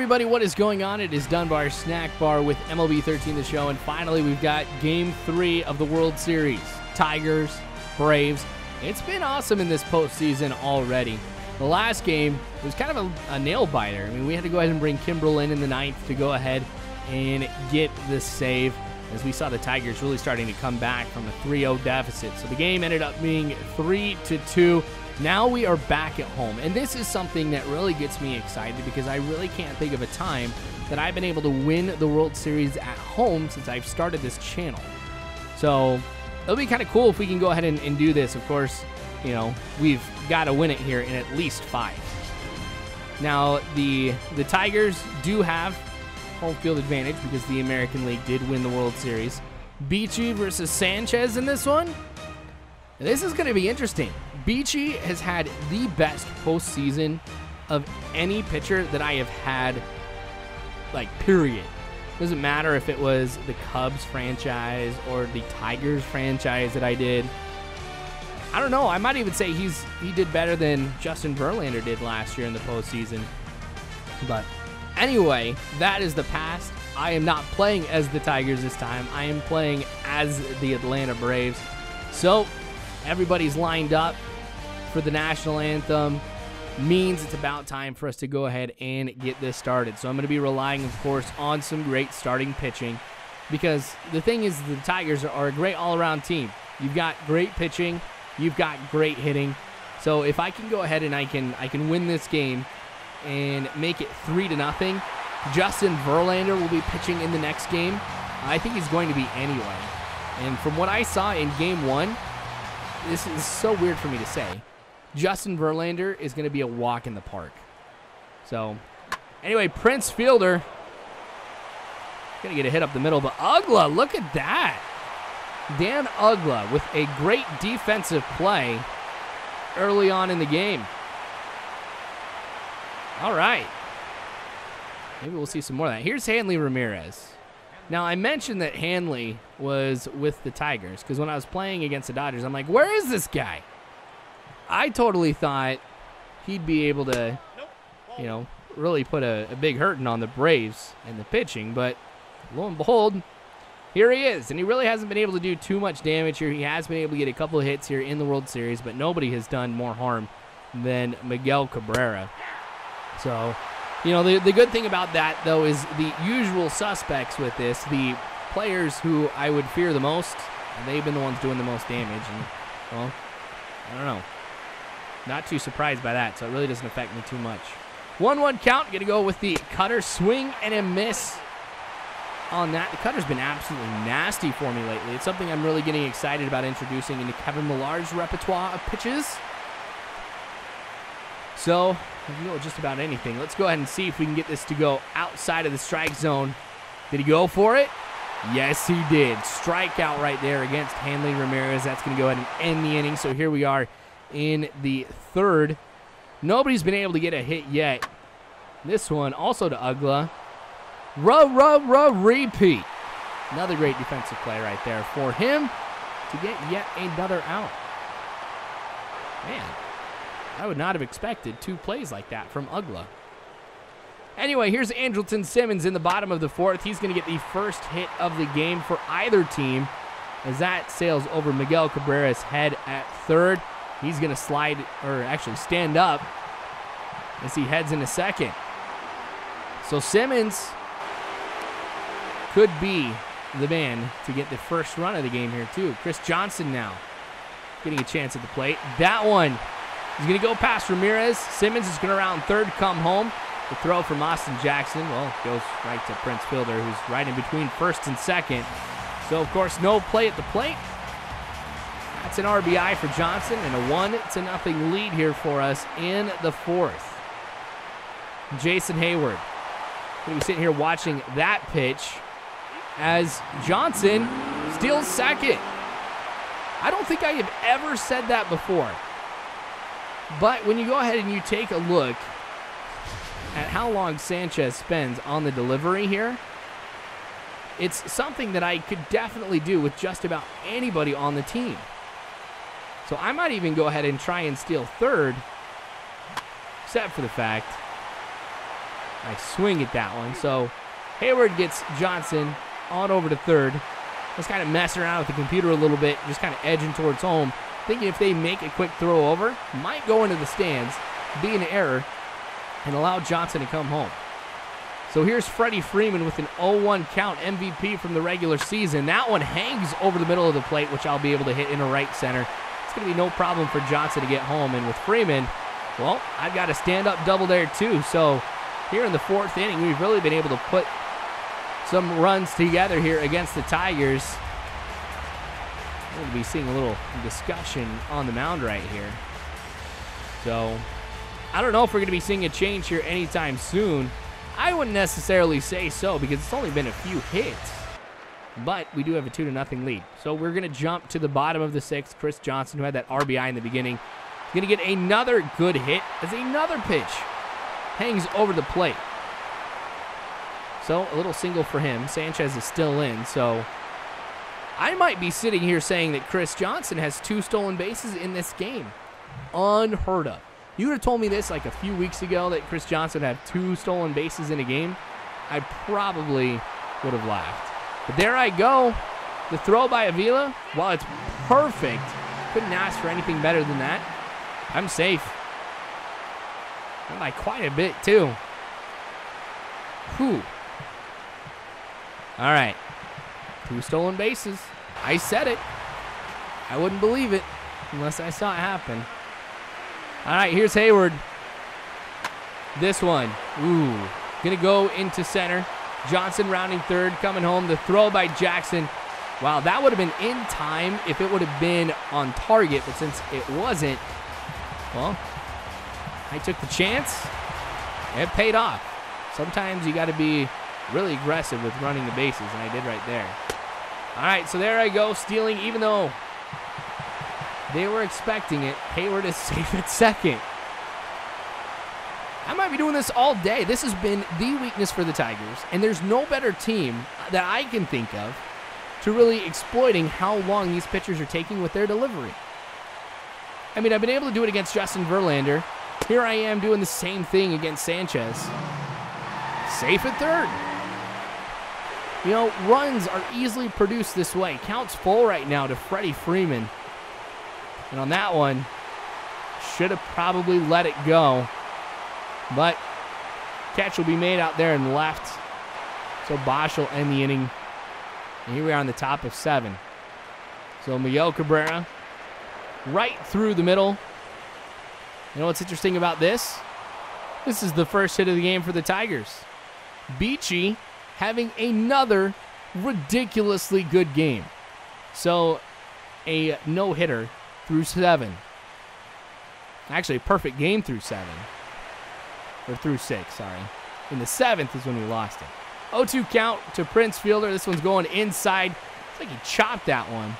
everybody, what is going on? It is Dunbar Snackbar with MLB 13 the show, and finally we've got Game 3 of the World Series. Tigers, Braves. It's been awesome in this postseason already. The last game was kind of a nail-biter. I mean, we had to go ahead and bring Kimbrel in the ninth to go ahead and get the save, as we saw the Tigers really starting to come back from a 3-0 deficit. So the game ended up being 3-2. Now we are back at home, and this is something that really gets me excited because I really can't think of a time that I've been able to win the World Series at home since I've started this channel. So it'll be kind of cool if we can go ahead and do this. Of course, you know, we've got to win it here in at least 5. Now, the Tigers do have home field advantage because the American League did win the World Series. Beachy versus Sanchez in this one. This is going to be interesting. Beachy has had the best postseason of any pitcher that I have had, like, period. Doesn't matter if it was the Cubs franchise or the Tigers franchise that I did. I don't know. I might even say he did better than Justin Verlander did last year in the postseason. But anyway, that is the past. I am not playing as the Tigers this time. I am playing as the Atlanta Braves. So everybody's lined up for the national anthem. Means it's about time for us to go ahead and get this started. So I'm going to be relying, of course, on some great starting pitching, because the thing is, the Tigers are a great all-around team. You've got great pitching, you've got great hitting. So if I can go ahead and I can win this game and make it 3-0, Justin Verlander will be pitching in the next game. I think he's going to be anyway. And from what I saw in Game 1, this is so weird for me to say, Justin Verlander is going to be a walk in the park. So, anyway, Prince Fielder going to get a hit up the middle, but Ugla, look at that. Dan Ugla with a great defensive play early on in the game. All right. Maybe we'll see some more of that. Here's Hanley Ramirez. Now, I mentioned that Hanley was with the Tigers because when I was playing against the Dodgers, I'm like, where is this guy? I totally thought he'd be able to, you know, really put a big hurting on the Braves and the pitching, but lo and behold, here he is, and he really hasn't been able to do too much damage here. He has been able to get a couple of hits here in the World Series, but nobody has done more harm than Miguel Cabrera. So, you know, the good thing about that, though, is the usual suspects with this, the players who I would fear the most, they've been the ones doing the most damage, and, well, I don't know. Not too surprised by that, so it really doesn't affect me too much. 1-1 count. Going to go with the cutter, swing and a miss on that. The cutter's been absolutely nasty for me lately. It's something I'm really getting excited about introducing into Kevin Millar's repertoire of pitches. So, we can go with just about anything. Let's go ahead and see if we can get this to go outside of the strike zone. Did he go for it? Yes, he did. Strikeout right there against Hanley Ramirez. That's going to go ahead and end the inning. So here we are in the third. Nobody's been able to get a hit yet. This one also to Ugla. Repeat. Another great defensive play right there for him to get yet another out. Man, I would not have expected 2 plays like that from Ugla. Anyway, here's Andrelton Simmons in the bottom of the 4th. He's going to get the first hit of the game for either team as that sails over Miguel Cabrera's head at third. He's going to slide, or actually stand up, as he heads into second. So Simmons could be the man to get the first run of the game here, too. Chris Johnson now getting a chance at the plate. That one is going to go past Ramirez. Simmons is going to round third, come home. The throw from Austin Jackson, well, goes right to Prince Fielder, who's right in between first and second. So, of course, no play at the plate. That's an RBI for Johnson and a 1-0 lead here for us in the 4th. Jason Hayward. We're sitting here watching that pitch as Johnson steals second. I don't think I have ever said that before. But when you go ahead and you take a look at how long Sanchez spends on the delivery here, it's something that I could definitely do with just about anybody on the team. So I might even go ahead and try and steal third, except for the fact Nice swing at that one. So Hayward gets Johnson on over to third. Just kind of messing around with the computer a little bit, just kind of edging towards home. Thinking if they make a quick throw over, might go into the stands, be an error, and allow Johnson to come home. So here's Freddie Freeman with an 0-1 count, MVP from the regular season. That one hangs over the middle of the plate, which I'll be able to hit into right center. It's going to be no problem for Johnson to get home. And with Freeman, well, I've got a stand-up double there too. So here in the fourth inning, we've really been able to put some runs together here against the Tigers. We're going to be seeing a little discussion on the mound right here. So I don't know if we're going to be seeing a change here anytime soon. I wouldn't necessarily say so because it's only been a few hits. But we do have a 2-0 lead. So we're going to jump to the bottom of the sixth. Chris Johnson, who had that RBI in the beginning, is going to get another good hit as another pitch hangs over the plate. So a little single for him. Sanchez is still in. So I might be sitting here saying that Chris Johnson has 2 stolen bases in this game. Unheard of. You would have told me this like a few weeks ago that Chris Johnson would have 2 stolen bases in a game, I probably would have laughed. But there I go. The throw by Avila, while it's perfect, couldn't ask for anything better than that. I'm safe. And by quite a bit, too. Whew. All right. 2 stolen bases. I said it. I wouldn't believe it unless I saw it happen. All right, here's Hayward. This one, gonna go into center. Johnson rounding third, coming home. The throw by Jackson. Wow, that would have been in time if it would have been on target, but since it wasn't, well, I took the chance. It paid off. Sometimes you got to be really aggressive with running the bases, and I did right there. All right, so there I go, stealing, even though they were expecting it. Hayward is safe at second. I might be doing this all day. This has been the weakness for the Tigers, and there's no better team that I can think of to really exploiting how long these pitchers are taking with their delivery. I mean, I've been able to do it against Justin Verlander. Here I am doing the same thing against Sanchez. Safe at third. You know, runs are easily produced this way. Count's full right now to Freddie Freeman. And on that one, should have probably let it go. But catch will be made out there in left. So Bosch will end the inning. And here we are on the top of 7. So Miguel Cabrera right through the middle. You know what's interesting about this? This is the first hit of the game for the Tigers. Beachy having another ridiculously good game. So a no-hitter through 7. Actually, a perfect game through 7. Or through 6, sorry. In the 7th is when we lost it. 0-2 count to Prince Fielder. This one's going inside. It's like he chopped that one.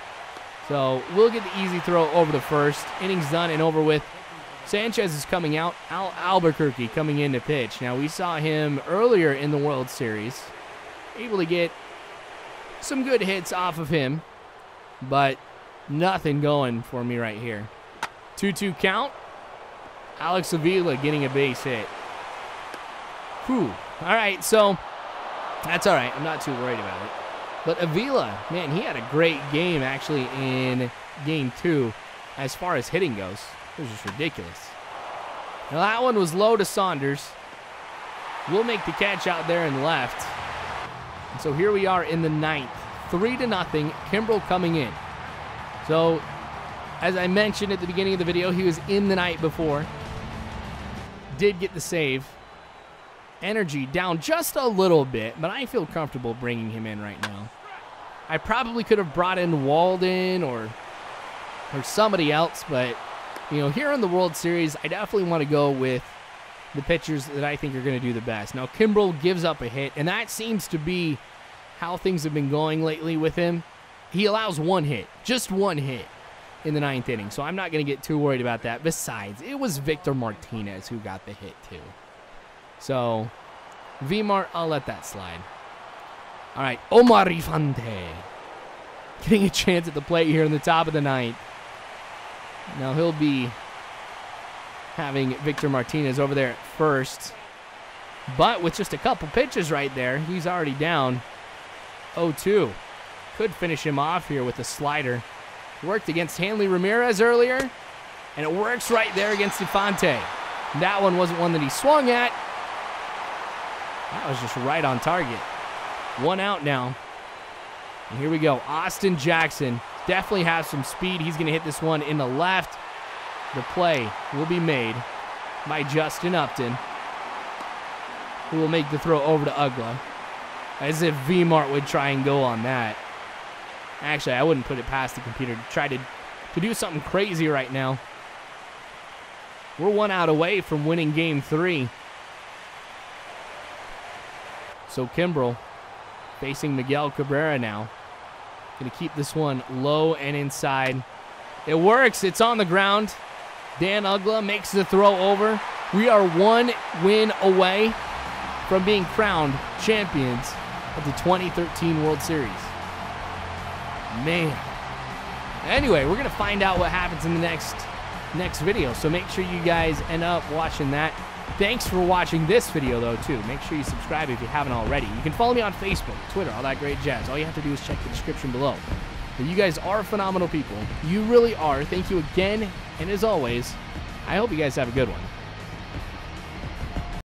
So we'll get the easy throw over to first. Innings done and over with. Sanchez is coming out. Albuquerque coming in to pitch. Now, we saw him earlier in the World Series. Able to get some good hits off of him. But nothing going for me right here. 2-2 count. Alex Avila getting a base hit. Whew. All right, so that's all right. I'm not too worried about it. But Avila, man, he had a great game actually in Game 2 as far as hitting goes. It was just ridiculous. Now that one was low to Saunders. We'll make the catch out there in left. And so here we are in the 9th. 3-0. Kimbrel coming in. So as I mentioned at the beginning of the video, he was in the night before. Did get the save. Energy down just a little bit, but I feel comfortable bringing him in right now. I probably could have brought in Walden or somebody else, but you know, here in the World Series, I definitely want to go with the pitchers that I think are going to do the best. Now, Kimbrel gives up a hit, and that seems to be how things have been going lately with him. He allows one hit, just one hit in the 9th inning, so I'm not going to get too worried about that. Besides, it was Victor Martinez who got the hit too. So, Vmart, I'll let that slide. All right, Omar Infante getting a chance at the plate here in the top of the 9th. Now he'll be having Victor Martinez over there at first. But with just a couple pitches right there, he's already down 0-2. Could finish him off here with a slider. Worked against Hanley Ramirez earlier, and it works right there against Infante. That one wasn't one that he swung at. That was just right on target. 1 out now. And here we go. Austin Jackson definitely has some speed. He's going to hit this one in the left. The play will be made by Justin Upton, who will make the throw over to Ugla. As if V-Mart would try and go on that. Actually, I wouldn't put it past the computer to try to do something crazy right now. We're 1 out away from winning game 3. So Kimbrel facing Miguel Cabrera now. Going to keep this one low and inside. It works. It's on the ground. Dan Ugla makes the throw over. We are 1 win away from being crowned champions of the 2013 World Series. Man. Anyway, we're going to find out what happens in the next video, so make sure you guys end up watching that. Thanks for watching this video, though, too. Make sure you subscribe if you haven't already. You can follow me on Facebook, Twitter, all that great jazz. All you have to do is check the description below. But you guys are phenomenal people. You really are. Thank you again, and as always, I hope you guys have a good one.